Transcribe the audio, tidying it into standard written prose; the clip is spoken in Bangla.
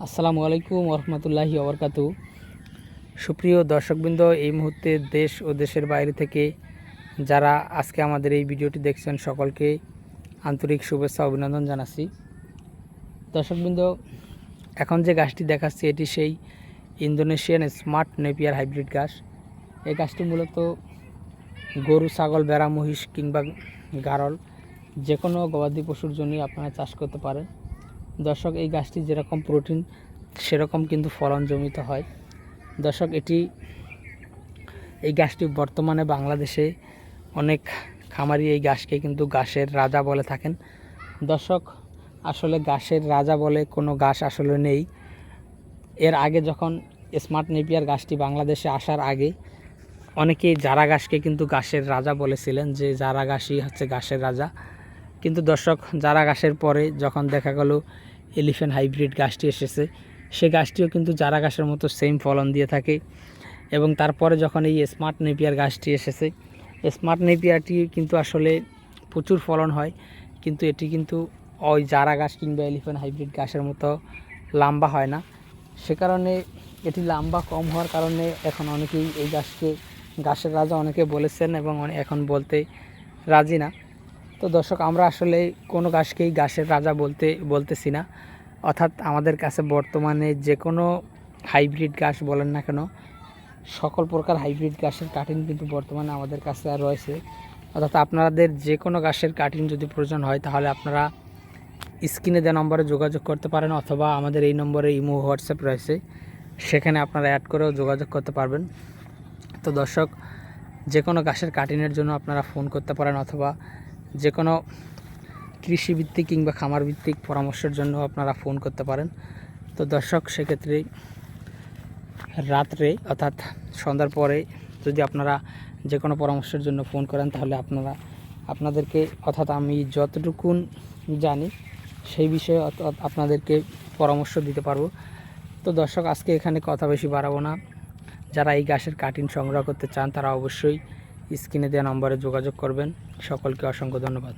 আসসালামু আলাইকুম ওরহমতুল্লাহি ওবরকাতু। সুপ্রিয় দর্শকবৃন্দ, এই মুহূর্তে দেশ ও দেশের বাইরে থেকে যারা আজকে আমাদের এই ভিডিওটি দেখছেন সকলকে আন্তরিক শুভেচ্ছা অভিনন্দন জানাচ্ছি। দর্শকবৃন্দ, এখন যে গাছটি দেখাচ্ছি এটি সেই ইন্দোনেশিয়ান স্মার্ট নেপিয়ার হাইব্রিড গাছ। এই গাছটি মূলত গরু, ছাগল, ভেড়া, মহিষ কিংবা গারল যে কোনো গবাদি পশুর জন্যই আপনারা চাষ করতে পারেন। দর্শক, এই গাছটি যেরকম প্রোটিন সেরকম কিন্তু ফলন জমিতে হয়। দর্শক, এই গাছটি বর্তমানে বাংলাদেশে অনেক খামারি এই গাছকে কিন্তু ঘাসের রাজা বলে থাকেন। দর্শক, আসলে ঘাসের রাজা বলে কোনো ঘাস আসলে নেই। এর আগে যখন স্মার্ট নেপিয়ার গাছটি বাংলাদেশে আসার আগে অনেকেই জারা ঘাসকে কিন্তু ঘাসের রাজা বলেছিলেন, যে জারা ঘাসই হচ্ছে ঘাসের রাজা। কিন্তু দর্শক, জারা ঘাসের পরে যখন দেখা গেল এলিফ্যান্ট হাইব্রিড গাছটি এসেছে, সে গাছটিও কিন্তু জারা ঘাসের মতো সেম ফলন দিয়ে থাকে। এবং তারপরে যখন এই স্মার্ট নেপিয়ার গাছটি এসেছে, স্মার্ট নেপিয়ারটি কিন্তু আসলে প্রচুর ফলন হয়, কিন্তু এটি কিন্তু ওই জারা ঘাস কিংবা এলিফ্যান্ট হাইব্রিড ঘাসের মতো লম্বা হয় না। সে কারণে এটি লম্বা কম হওয়ার কারণে এখন অনেকেই এই গাছকে ঘাসের রাজা অনেকে বলেছেন এবং এখন বলতে রাজি না। তো দর্শক, আমরা আসলে কোনো গাছকেই ঘাসের রাজা বলতেছি না। অর্থাৎ আমাদের কাছে বর্তমানে যে কোনো হাইব্রিড ঘাস বলেন না কেন, সকল প্রকার হাইব্রিড ঘাসের কাটিং কিন্তু বর্তমানে আমাদের কাছে রয়েছে। অর্থাৎ আপনাদের যে কোনো ঘাসের কাটিং যদি প্রয়োজন হয় তাহলে আপনারা স্ক্রিনে দেওয়া নম্বরে যোগাযোগ করতে পারেন, অথবা আমাদের এই নম্বরে ইমো, হোয়াটসঅ্যাপ রয়েছে, সেখানে আপনারা অ্যাড করেও যোগাযোগ করতে পারবেন। তো দর্শক, যে কোনো ঘাসের কাটিংয়ের জন্য আপনারা ফোন করতে পারেন, অথবা যে কোনো কৃষিভিত্তিক কিংবা খামার ভিত্তিক পরামর্শের জন্য আপনারা ফোন করতে পারেন। তো দর্শক, সেক্ষেত্রে রাত্রে অর্থাৎ সন্ধ্যার পরে যদি আপনারা যে কোনো পরামর্শের জন্য ফোন করেন তাহলে আপনাদেরকে অর্থাৎ আমি যতটুকুন জানি সেই বিষয়ে আপনাদেরকে পরামর্শ দিতে পারবো। তো দর্শক, আজকে এখানে কথা বেশি বাড়াবো না। যারা এই ঘাসের কাটিং সংগ্রহ করতে চান তারা অবশ্যই স্ক্রিনে দেওয়া নম্বরে যোগাযোগ করবেন। সকলকে অসংখ্য ধন্যবাদ।